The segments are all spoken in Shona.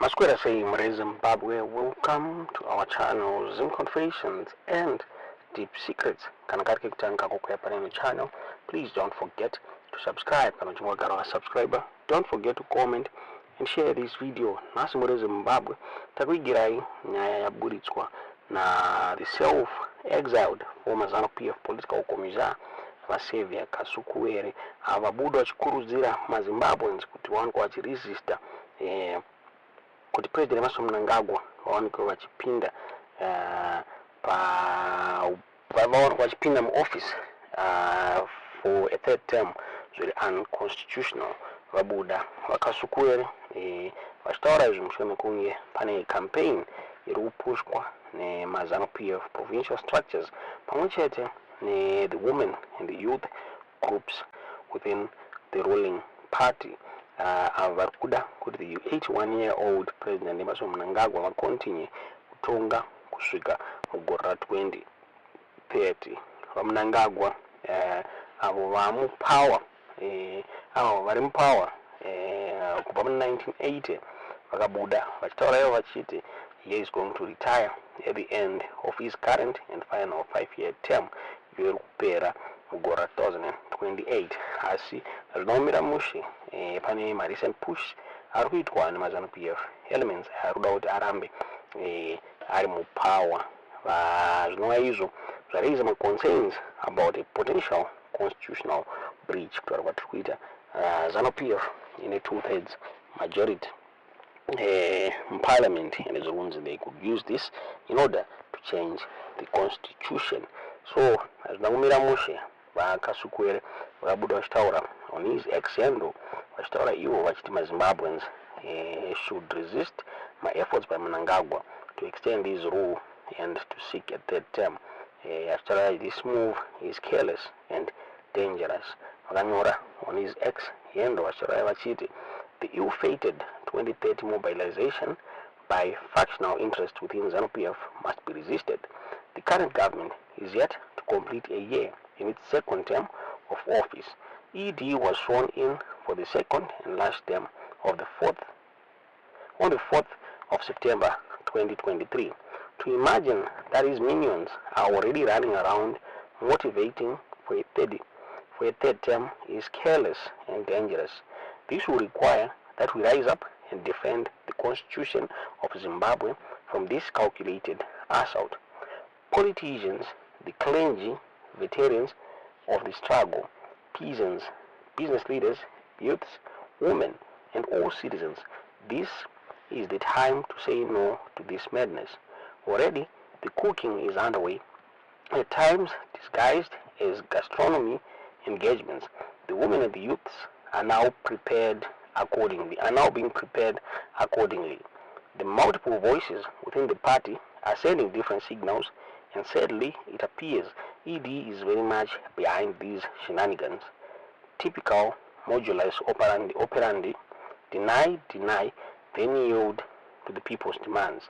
Masquera say Zimbabwe, welcome to our channel Zim Confessions and Deep Secrets. Kana katika kutanga kukwea pale channel, please don't forget to subscribe. Kana chumwa wa subscriber, don't forget to comment and share this video. Nasi Zimbabwe takuigirai nyaya ya Buritswa na the self-exiled former ZANU-PF political commissioner Vasevia Kasukuwere avabudo achikuruzira maZimbabweans kuti wangu achiresista kuti President Emmerson Mnangagwa wawanike wachipinda wachipinda mu office for a third term zviri unconstitutional. Vabuda Vakasukuwere vachitaura izvi mushure mekunge pane campaign iri kupushwa neMazanu-PF provincial structures pamwechete the women and the youth groups within the ruling party. Vari kuda kuti the 81-year-old President Emmerson Mnangagwa vakontinue kutonga kusvika mugore ra2030. VaMnangagwa avo vamupower avo vari mupower kubva mu1980 vakabuda vachitaura ivo vachiti he is going to retire at the end of his current and final 5-year term iri kupera mugore ra2028. Asi zvinomira mushe pane recent push ari kuitwa neMazanu-PF elements ari kuda kuti arambe ari mupower. Zvinova izvo zvaraise ma concerns about a potential constitutional breach kutaura kwatiri kuita ZANU-PF in a 2/3 majority in parliament, and as a they could use this in order to change the constitution. So as Nagumira Moshe Vakasukuwere vakabuda vachitaura on his ex handle vachitaura ivo vachiti maZimbabweans should resist my efforts by Mnangagwa to extend his rule and to seek a third term. Achitaura this move is careless and dangerous. Vakanyora on his ex handle vachitaura vachiti the ill-fated 2030 mobilization by factional interests within ZANU-PF must be resisted. The current government is yet to complete a year in its second term of office. ED was sworn in for the second and last term of on the 4th of September 2023. To imagine that his minions are already running around motivating for a third term is careless and dangerous. This will require that we rise up and defend the constitution of Zimbabwe from this calculated assault. Politicians, the clergy, veterans of the struggle, peasants, business leaders, youths, women, and all citizens, this is the time to say no to this madness. Already, the cooking is underway, at times disguised as gastronomy engagements. The women and the youths are now being prepared accordingly. The multiple voices within the party are sending different signals, and sadly it appears ED is very much behind these shenanigans. Typical modulus operandi, deny, then yield to the people's demands.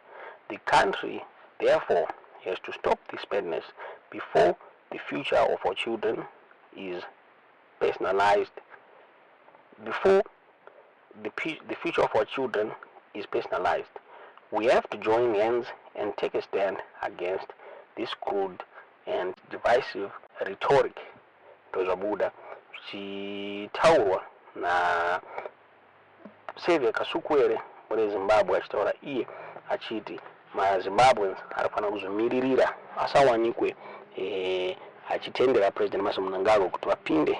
The country therefore has to stop this madness before the future of our children is personalized. Before the future of our children is personalized, we have to join hands and take a stand against this crude and divisive rhetoric. Tozabuda chitaurwa na Vasevia Kasukuwere muri Zimbabwe achitaura iye achiti maZimbabweans arifana kuzomiririra asawanikwe achitendera President Emmerson Mnangagwa kuti vapinde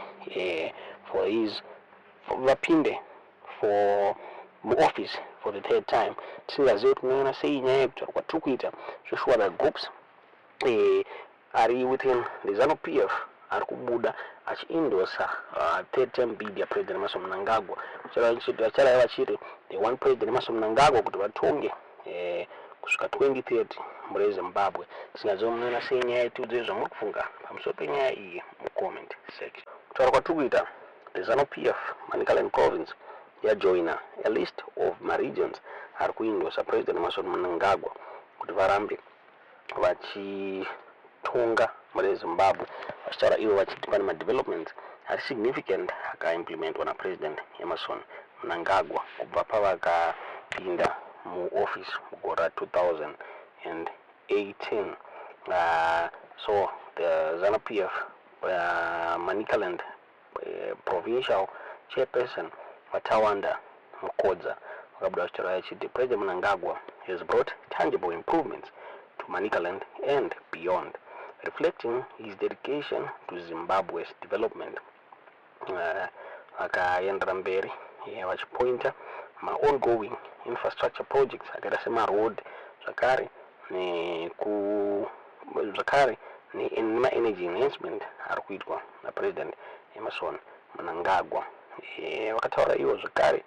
for office for the third time. Tisingazivi kuti munoona sei nyaya yekutaura kwatiri kuita zveshwara groups ari within the ZANU-PF ari kubuda achiindosa third term bid ya President Emmerson Mnangagwa. Vachara vachiti they want President Emmerson Mnangagwa kuti vatonge kusvika 2030 muri Zimbabwe. Tisingazivi munoona sei nyaya yetiudze zvamuri kufunga pamusoro penyaya iyi mucomment section. Kutaura kwatiri kuita the ZANU-PF Manicaland province yajoina a list of regions ari kuindosa President Emmerson Mnangagwa kuti varambe vachitonga muri Zimbabwe. Vachitaura ivo vachiti pane madevelopments ari significant akaimplementwa naPresident Emmerson Mnangagwa kubva pavakapinda mu office mugora 2018. So the ZANU-PF Manicaland provincial chairperson Watawanda Mukodza the President Mnangagwa has brought tangible improvements to Manicaland and beyond, reflecting his dedication to Zimbabwe's development. Akaendera mberi vachipointa ongoing infrastructure projects akadasema road zvakare energy enhancement ari kuitwa naPresident Emmerson Mnangagwa. Vakataura ivo zvakare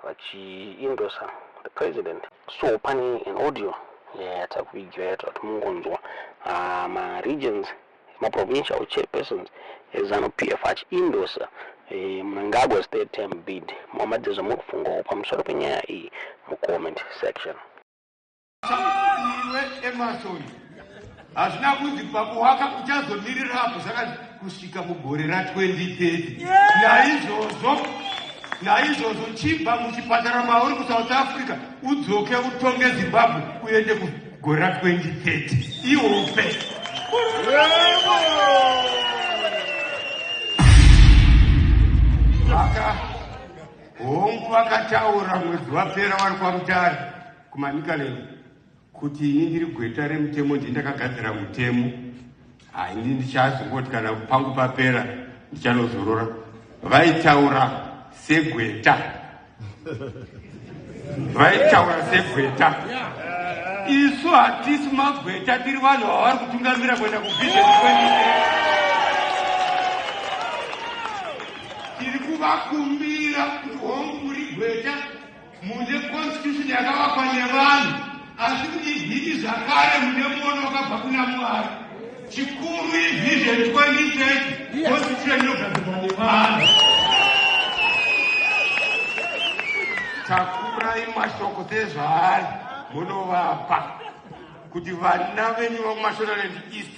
vachiindosa the president. So pane an audio yatakuvidzwa yatati mungonzwa ma-regions ma-provincial chairpersons eZANU-PF achiindosa Mnangagwa's third term bid. Muhammad mukufungawo pamusoro penyaya iyi mucomment section. Iwe Emmerson hazvina kunzi baba waka uchazomirirapo saka kusvika mugore ra2030. Naizvozvo chibva muchipatara mauri kuSouth Africa udzoke utonge Zimbabwe uende kugore ra2030 ihope. Hongu vakataura mwedzi wapera vari kwaMutare kuManicaland kuti ini ndiri gweta remutemo ndindakagadzira mutemo. Ini ndichazongoti kana pangu papera ndichanozorora. Vaitaura segweta. Isu hatisi magweta, tiri vanhu vavari kutungamira kuenda kuvision 2030. Tiri kuvakumbira kuti hongu muri gweta mune constitution yakavakwa nevanhu, asi kuti ibhiti zvakare mune muono wakabva kuna Mwari. Chikuru ivision 2030 constitution inogadzirwa nevanhu. Takurai mashoko sezvaari munovapa kuti vana venyu vakuMashonaland East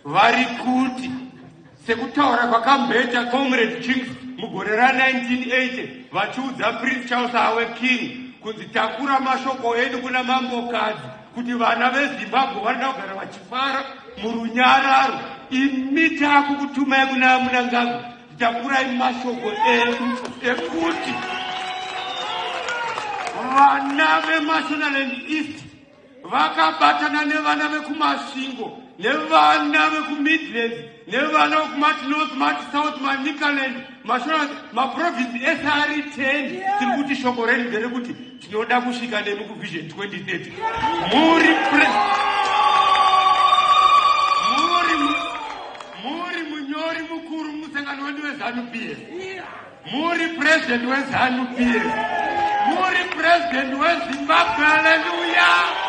vari kuti sekutaura kwakamboita Comrade Kings mugore ra1980 vachiudza Prince Charles awe King kunzi takura mashoko edu kuna mambokadzi kuti vana veZimbabwe vanoda kugara vachifara murunyararo. Imi takukutumai kuna Mnangagwa takurai mashoko edu ekuti vana veMashonaland East vakabatana nevana vekuMasvingo nevana vekuMidlands nevana vekuMati North, Mati South, Manicaland, Mashonaland, maprovinsi ese ari 10. Tiri kuti shoko renu nderekuti tinoda kusvika nemi kuvision 2030. Muri munyori mukuru musangano wedu weZANU-PF. Muri president weZANU-PF. Muri president weZimbabwe. Hallelujah.